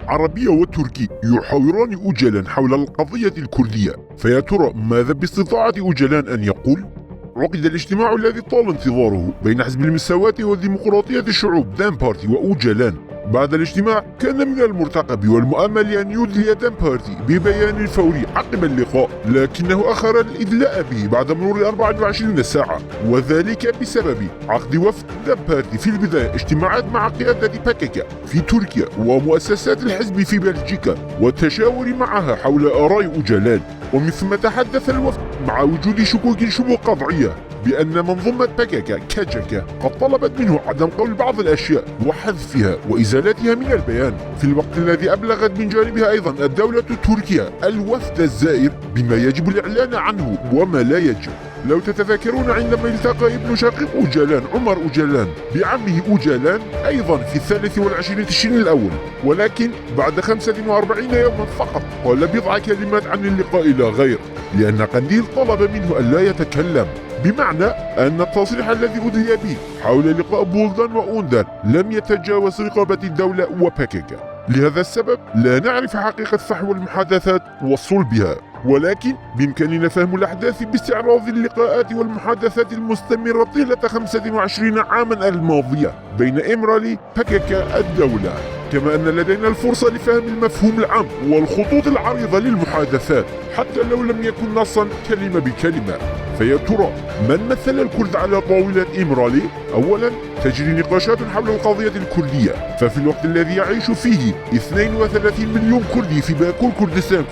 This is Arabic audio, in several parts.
عربي وتركي يحاوران أوجلان حول القضية الكردية، فيا ترى ماذا باستطاعة أوجلان أن يقول؟ عقد الاجتماع الذي طال انتظاره بين حزب المساواة والديمقراطية الشعوب دان بارتي وأوجلان. بعد الاجتماع كان من المرتقب والمؤمل أن يدلي دان بارتي ببيان فوري عقب اللقاء، لكنه أخر الإدلاء به بعد مرور 24 ساعة، وذلك بسبب عقد وفد دان بارتي في البداية اجتماعات مع قيادة باكيكا في تركيا ومؤسسات الحزب في بلجيكا والتشاور معها حول آراء أوجلان. ومن ثم تحدث الوفد مع وجود شكوك شبه قطعية بأن منظومة باكيكا كاجاكا قد طلبت منه عدم قول بعض الأشياء وحذفها وإزالتها من البيان، في الوقت الذي أبلغت من جانبها أيضا الدولة التركية الوفد الزائر بما يجب الإعلان عنه وما لا يجب. لو تتذكرون عندما التقى ابن شقيق أوجلان عمر أوجلان بعمه أوجلان أيضا في 23 تشرين الأول، ولكن بعد 45 يوما فقط قال بضع كلمات عن اللقاء لا غير، لأن قنديل طلب منه أن لا يتكلم، بمعنى أن التصريح الذي أدلي به حول لقاء بولدان وأوندر لم يتجاوز رقابة الدولة وباكيكا. لهذا السبب لا نعرف حقيقة فحوى المحادثات وصلبها، ولكن بإمكاننا فهم الأحداث باستعراض اللقاءات والمحادثات المستمرة طيلة 25 عاما الماضية بين إمرالي باكيكا الدولة، كما أن لدينا الفرصة لفهم المفهوم العام والخطوط العريضة للمحادثات حتى لو لم يكن نصا كلمة بكلمة. فيا ترى من مثل الكرد على طاولة إمرالي؟ أولا تجري نقاشات حول القضية الكردية، ففي الوقت الذي يعيش فيه 32 مليون كردي في باكو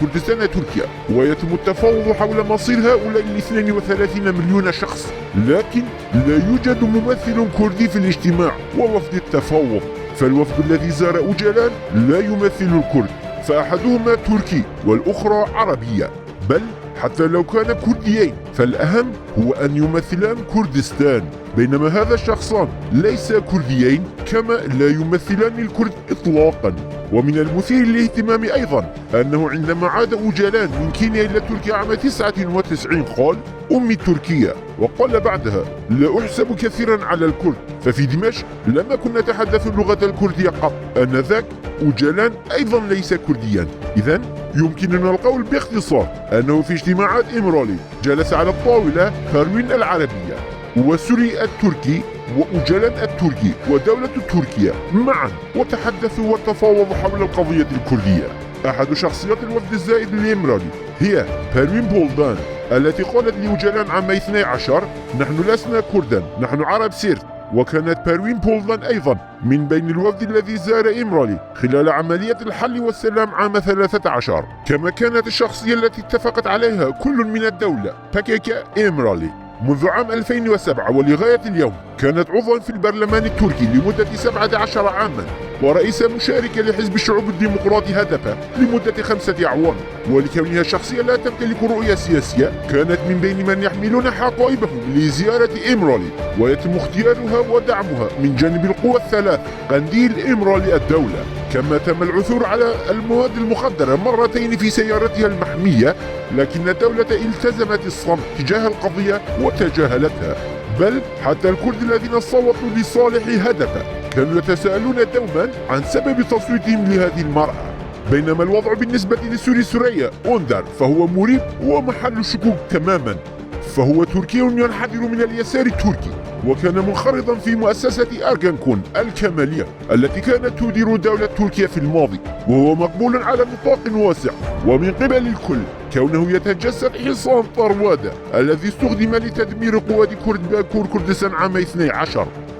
كردستان تركيا، ويتم التفاوض حول مصير هؤلاء 32 مليون شخص، لكن لا يوجد ممثل كردي في الاجتماع ووفد التفاوض، فالوفد الذي زار أوجلان لا يمثل الكرد، فأحدهما تركي والأخرى عربية، بل حتى لو كان كرديين فالأهم هو أن يمثلان كردستان، بينما هذا الشخصان ليس كرديين كما لا يمثلان الكرد إطلاقا. ومن المثير للاهتمام أيضا أنه عندما عاد أوجلان من كينيا إلى تركيا عام 99 قال أمي تركية، وقال بعدها لا أحسب كثيرا على الكرد، ففي دمشق لم أكن نتحدث اللغة الكردية قط، آنذاك أوجلان أيضا ليس كرديا. إذن يمكننا القول باختصار أنه في اجتماعات إمرالي جلس على الطاولة بيروين العربية وسوري التركي وأوجلان التركي ودولة تركيا معا، وتحدثوا وتفاوضوا حول القضية الكردية. أحد شخصيات الوفد الزائد لإمرالي هي بيروين بولدان التي قالت لأوجلان عام 12 نحن لسنا كردا، نحن عرب سيرت. وكانت بيروين بولدان أيضا من بين الوفد الذي زار إمرالي خلال عملية الحل والسلام عام 13، كما كانت الشخصية التي اتفقت عليها كل من الدولة باكيكا إمرالي. منذ عام 2007 ولغاية اليوم كانت عضوا في البرلمان التركي لمدة 17 عاما، ورئيسة مشاركة لحزب الشعوب الديمقراطي هدفة لمدة 5 أعوام، ولكونها شخصية لا تمتلك رؤية سياسية كانت من بين من يحملون حقائبهم لزيارة إمرالي، ويتم اختيارها ودعمها من جانب القوى الثلاث قنديل إمرالي الدولة، كما تم العثور على المواد المخدرة مرتين في سيارتها المحمية، لكن الدولة التزمت الصمت تجاه القضية وتجاهلتها، بل حتى الكرد الذين صوتوا لصالح هدفة كانوا يتساءلون دوما عن سبب تصويتهم لهذه المرأة. بينما الوضع بالنسبة لسوري سوريا أوندر فهو مريب ومحل شكوك تماما، فهو تركي ينحدر من اليسار التركي، وكان منخرطا في مؤسسة أرغنكون الكمالية التي كانت تدير دولة تركيا في الماضي، وهو مقبول على نطاق واسع ومن قبل الكل كونه يتجسد حصان طروادة الذي استخدم لتدمير قوات كرد باكور كردستان عام 12،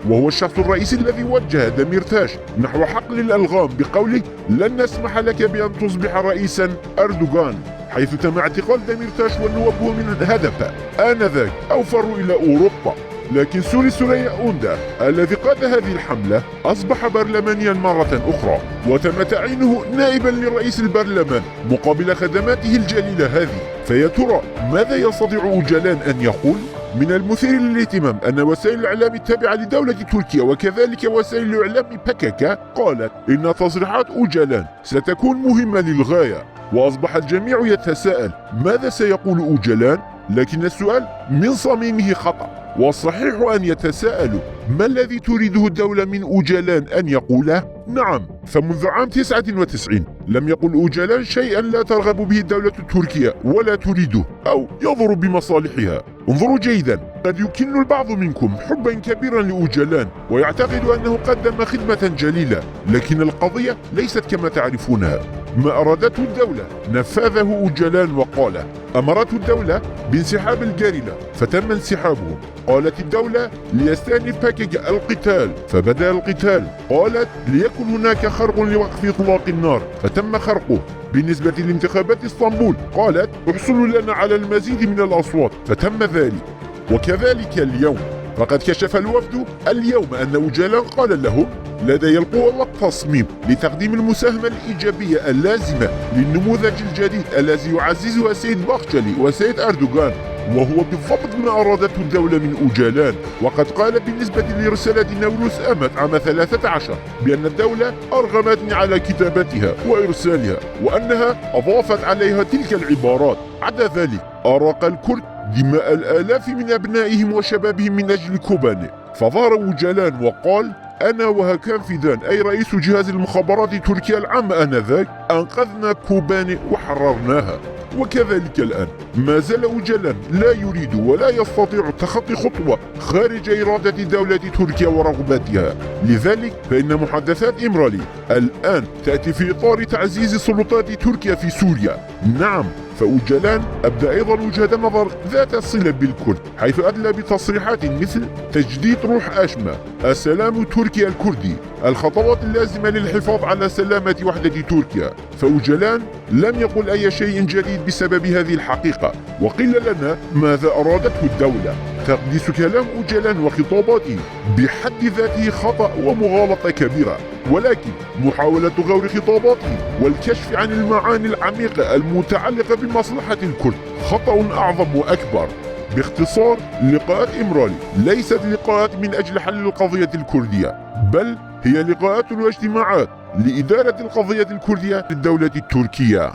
وهو الشخص الرئيسي الذي وجه دميرتاش نحو حقل الألغام بقوله لن نسمح لك بأن تصبح رئيسا أردوغان، حيث تم اعتقال دميرتاش ونوابه من هدفة آنذاك أو فروا إلى أوروبا. لكن سوري سوريا أوندر الذي قاد هذه الحملة أصبح برلمانيا مرة أخرى، وتم تعيينه نائبا لرئيس البرلمان مقابل خدماته الجليلة هذه. فيا ترى ماذا يستطيع أوجلان أن يقول؟ من المثير للاهتمام أن وسائل الإعلام التابعة لدولة تركيا وكذلك وسائل الإعلام باكيكا قالت إن تصريحات أوجلان ستكون مهمة للغاية، وأصبح الجميع يتساءل ماذا سيقول أوجلان؟ لكن السؤال من صميمه خطأ، والصحيح أن يتساءلوا ما الذي تريده الدولة من أوجلان أن يقوله؟ نعم، فمنذ عام 99 لم يقل أوجلان شيئا لا ترغب به الدولة التركية ولا تريده أو يضر بمصالحها. انظروا جيدا، قد يكن البعض منكم حبا كبيرا لأوجلان ويعتقد أنه قدم خدمة جليلة، لكن القضية ليست كما تعرفونها. ما أرادته الدولة نفذه أوجلان وقاله. أمرته الدولة بانسحاب الجريلة فتم انسحابهم. قالت الدولة ليستأنف باكيج القتال فبدأ القتال. قالت ليكن هناك خرق لوقف إطلاق النار فتم خرقه. بالنسبة لانتخابات اسطنبول قالت احصلوا لنا على المزيد من الأصوات فتم ذلك. وكذلك اليوم، فقد كشف الوفد اليوم أن أوجلان قال لهم لدي القوة والتصميم لتقديم المساهمة الإيجابية اللازمة للنموذج الجديد الذي يعززه السيد باختشلي والسيد أردوغان، وهو بالضبط ما أرادته الدولة من أوجلان. وقد قال بالنسبة لرسالة نوروز أمت عام 13 بأن الدولة أرغمتني على كتابتها وإرسالها، وأنها أضافت عليها تلك العبارات: عدا ذلك أراق الكرد دماء الآلاف من أبنائهم وشبابهم من أجل كوباني. فظهر أوجلان وقال: أنا وهاكان فيدان أي رئيس جهاز المخابرات تركيا العام آنذاك أنقذنا كوباني وحررناها. وكذلك الآن ما زال أوجلان لا يريد ولا يستطيع تخطي خطوة خارج إرادة دولة تركيا ورغباتها. لذلك فإن محادثات إمرالي الآن تأتي في إطار تعزيز سلطات تركيا في سوريا. نعم، فأوجلان أبدى أيضا وجهة نظر ذات الصلة بالكرد، حيث أدلى بتصريحات مثل تجديد روح أشمة، السلام تركيا الكردي، الخطوات اللازمة للحفاظ على سلامة وحدة تركيا. فأوجلان لم يقل أي شيء جديد بسبب هذه الحقيقة. وقيل لنا ماذا أرادته الدولة. تقديس كلام أوجلان وخطاباته بحد ذاته خطأ ومغالطة كبيرة، ولكن محاولة غور خطاباته والكشف عن المعاني العميقة المتعلقة بمصلحة الكرد خطأ أعظم وأكبر. باختصار، لقاءات إمرالي ليست لقاءات من أجل حل القضية الكردية، بل هي لقاءات واجتماعات لإدارة القضية الكردية للدولة التركية.